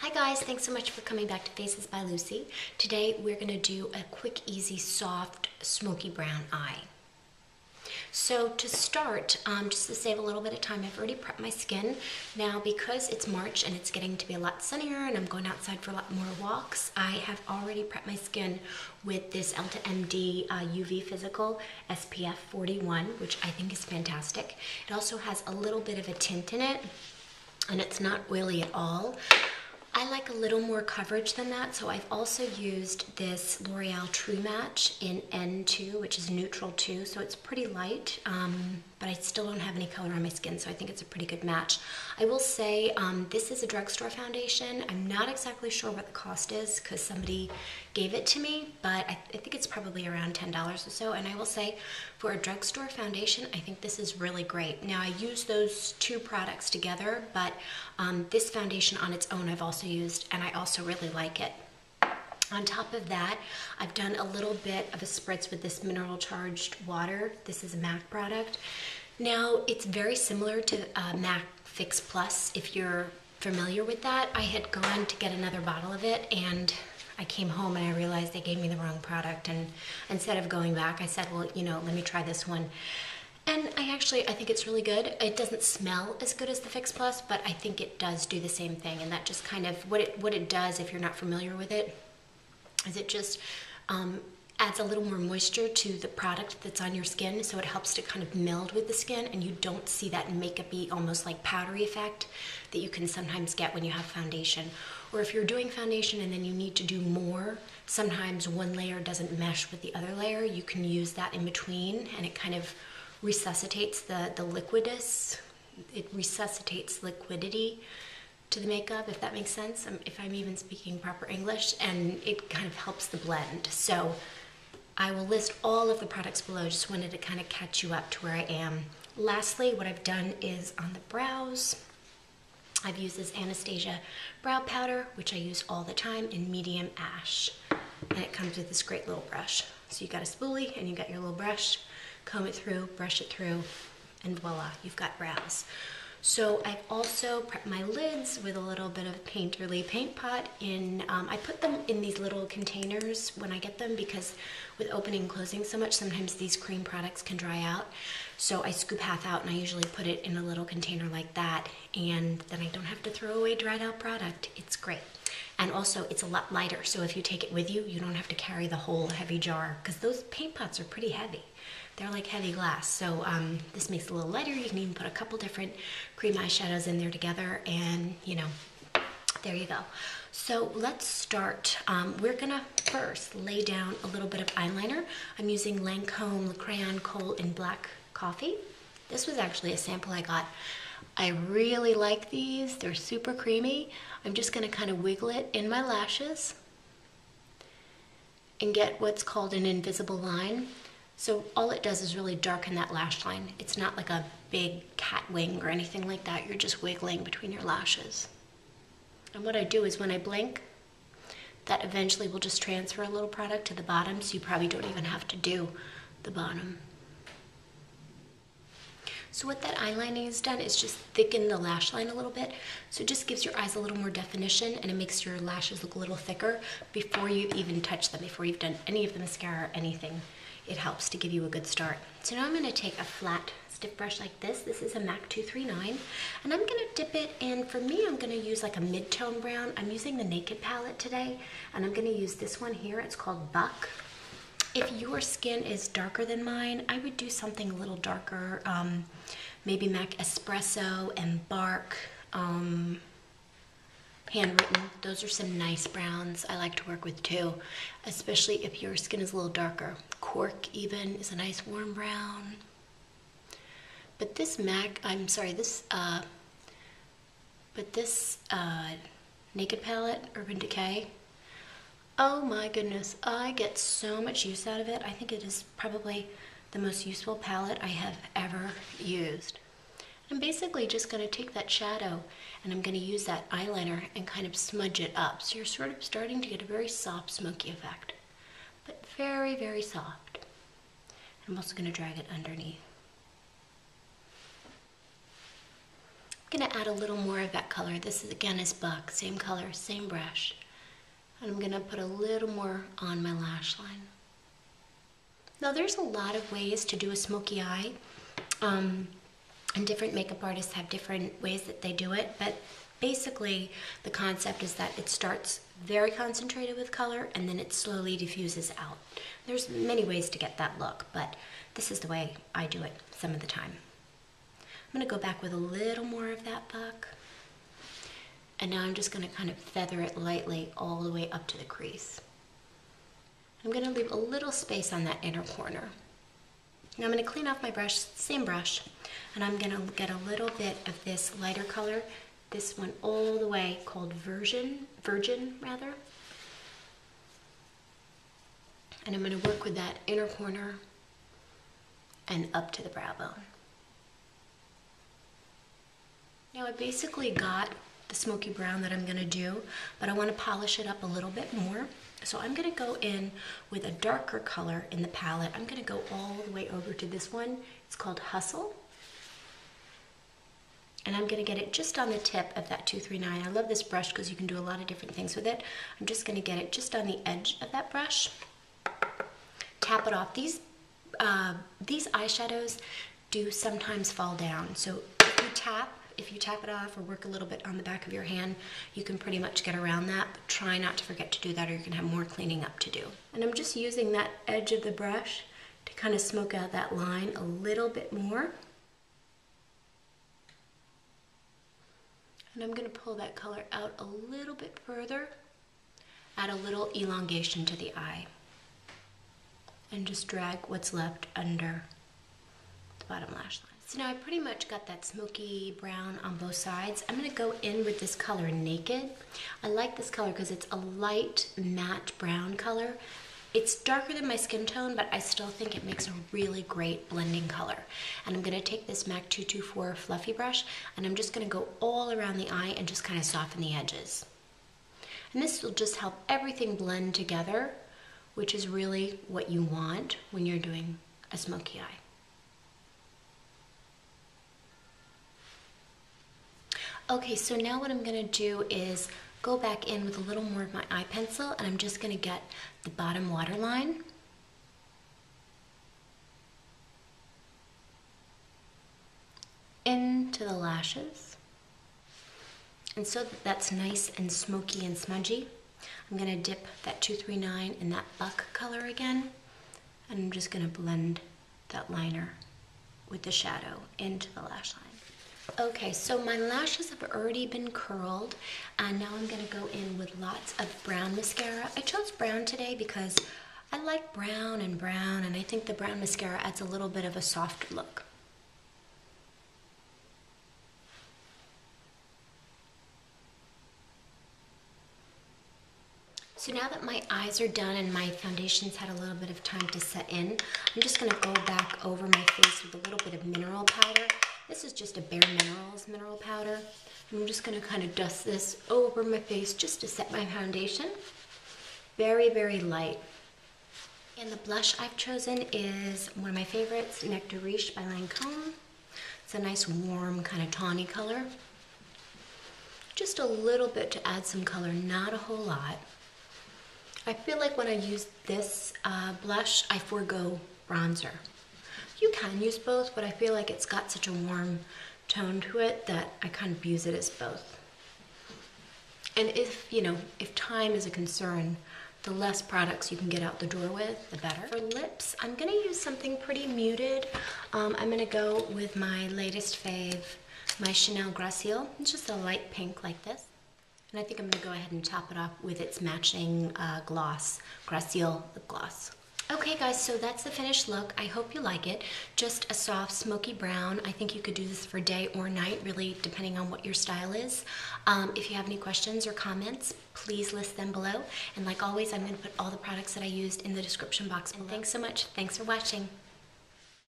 Hi guys, thanks so much for coming back to Faces by Lucy. Today we're going to do a quick, easy, soft, smoky brown eye. So to start, just to save a little bit of time, I've already prepped my skin. Now because it's March and it's getting to be a lot sunnier and I'm going outside for a lot more walks, I have already prepped my skin with this Elta MD UV Physical SPF 41, which I think is fantastic. It also has a little bit of a tint in it and it's not oily at all. I like a little more coverage than that, so I've also used this L'Oreal True Match in N2, which is neutral too, so it's pretty light, but I still don't have any color on my skin, so I think it's a pretty good match. I will say this is a drugstore foundation. I'm not exactly sure what the cost is because somebody gave it to me, but I think it's probably around $10 or so, and I will say for a drugstore foundation, I think this is really great. Now I use those two products together, but this foundation on its own I've also used, and I also really like it. On top of that, I've done a little bit of a spritz with this mineral charged water. This is a MAC product. Now, it's very similar to MAC Fix Plus, if you're familiar with that. I had gone to get another bottle of it, and I came home and I realized they gave me the wrong product, and instead of going back, I said, well, let me try this one. And I think it's really good. It doesn't smell as good as the Fix Plus, but I think it does do the same thing, and that just kind of, what it does, if you're not familiar with it, is it just adds a little more moisture to the product that's on your skin, so it helps to kind of meld with the skin, and you don't see that makeup-y, almost like powdery effect that you can sometimes get when you have foundation. Or if you're doing foundation and then you need to do more, sometimes one layer doesn't mesh with the other layer, you can use that in between, and it kind of resuscitates the liquidness. It resuscitates liquidity to the makeup, if that makes sense, if I'm even speaking proper English, and it kind of helps the blend. So I will list all of the products below. Just wanted to kind of catch you up to where I am. Lastly, what I've done is on the brows, I've used this Anastasia brow powder, which I use all the time in medium ash, and it comes with this great little brush. So you got a spoolie and you got your little brush, comb it through, brush it through, and voila, you've got brows. So I've also prepped my lids with a little bit of Painterly Paint Pot in, I put them in these little containers when I get them because with opening and closing so much, sometimes these cream products can dry out. So I scoop half out and I usually put it in a little container like that, and then I don't have to throw away dried out product. It's great. And also it's a lot lighter, so if you take it with you, you don't have to carry the whole heavy jar, because those paint pots are pretty heavy. They're like heavy glass, so this makes it a little lighter. You can even put a couple different cream eyeshadows in there together, and there you go. So let's start. We're gonna first lay down a little bit of eyeliner. I'm using Lancome Crayon Kohl in Black Coffee. This was actually a sample I got. I really like these. They're super creamy. I'm just gonna kind of wiggle it in my lashes and get what's called an invisible line. So all it does is really darken that lash line. It's not like a big cat wing or anything like that. You're just wiggling between your lashes. And what I do is when I blink, that eventually will just transfer a little product to the bottom, so you probably don't even have to do the bottom. So what that eyelining has done is just thicken the lash line a little bit. So it just gives your eyes a little more definition, and it makes your lashes look a little thicker before you even touch them, before you've done any of the mascara or anything. It helps to give you a good start. So now I'm gonna take a flat stiff brush like this. This is a MAC 239, and I'm gonna dip it in. For me, I'm gonna use like a mid-tone brown. I'm using the Naked palette today, and I'm gonna use this one here. It's called Buck. If your skin is darker than mine, I would do something a little darker, maybe MAC Espresso and Bark, Handwritten. Those are some nice browns I like to work with too, especially if your skin is a little darker. Cork even is a nice warm brown. But this Naked palette, Urban Decay, oh my goodness, I get so much use out of it. I think it is probably the most useful palette I have ever used. I'm basically just going to take that shadow and I'm going to use that eyeliner and kind of smudge it up. So you're sort of starting to get a very soft smoky effect, but very, very soft. I'm also going to drag it underneath. I'm gonna add a little more of that color. This is again is Buck, same color, same brush. And I'm gonna put a little more on my lash line. Now there's a lot of ways to do a smoky eye, and different makeup artists have different ways that they do it, but basically the concept is that it starts very concentrated with color and then it slowly diffuses out. There's many ways to get that look, but this is the way I do it some of the time. I'm gonna go back with a little more of that Buck, and now I'm just gonna kind of feather it lightly all the way up to the crease. I'm gonna leave a little space on that inner corner. Now I'm gonna clean off my brush, same brush, and I'm gonna get a little bit of this lighter color, this one all the way, called Virgin rather. And I'm gonna work with that inner corner and up to the brow bone. Now I basically got the smoky brown that I'm gonna do, but I wanna polish it up a little bit more. So I'm gonna go in with a darker color in the palette. I'm gonna go all the way over to this one. It's called Hustle. And I'm gonna get it just on the tip of that 239. I love this brush because you can do a lot of different things with it. I'm just gonna get it just on the edge of that brush. Tap it off. These eyeshadows do sometimes fall down. So if you tap it off or work a little bit on the back of your hand, you can pretty much get around that, but try not to forget to do that or you're gonna have more cleaning up to do. And I'm just using that edge of the brush to kind of smoke out that line a little bit more. And I'm gonna pull that color out a little bit further, add a little elongation to the eye, and just drag what's left under the bottom lash line. So now I pretty much got that smoky brown on both sides. I'm gonna go in with this color Naked. I like this color because it's a light matte brown color. It's darker than my skin tone, but I still think it makes a really great blending color. And I'm gonna take this MAC 224 fluffy brush and I'm just gonna go all around the eye and just kind of soften the edges. And this will just help everything blend together, which is really what you want when you're doing a smoky eye. Okay, so now what I'm gonna do is go back in with a little more of my eye pencil and I'm just gonna get the bottom waterline. Into the lashes. And so that that's nice and smoky and smudgy, I'm gonna dip that 239 in that Buck color again, and I'm just gonna blend that liner with the shadow into the lash line. Okay, so my lashes have already been curled, and now I'm gonna go in with lots of brown mascara. I chose brown today because I like brown, and I think the brown mascara adds a little bit of a soft look. So now that my eyes are done and my foundation's had a little bit of time to set in, I'm just gonna go back over my face with a little bit of mineral powder. This is just a Bare Minerals mineral powder. I'm just gonna kind of dust this over my face just to set my foundation. Very, very light. And the blush I've chosen is one of my favorites, Nectar Riche by Lancome. It's a nice warm kind of tawny color. Just a little bit to add some color, not a whole lot. I feel like when I use this blush, I forego bronzer. You can use both, but I feel like it's got such a warm tone to it that I kind of use it as both. And if, you know, if time is a concern, the less products you can get out the door with, the better. For lips, I'm gonna use something pretty muted. I'm gonna go with my latest fave, my Chanel Gracile. It's just a light pink like this. And I think I'm gonna go ahead and top it off with its matching gloss, Gracile lip gloss. Okay guys, so that's the finished look. I hope you like it. Just a soft smoky brown. I think you could do this for day or night, really depending on what your style is. If you have any questions or comments, please list them below. And like always, I'm gonna put all the products that I used in the description box below. And thanks so much. Thanks for watching.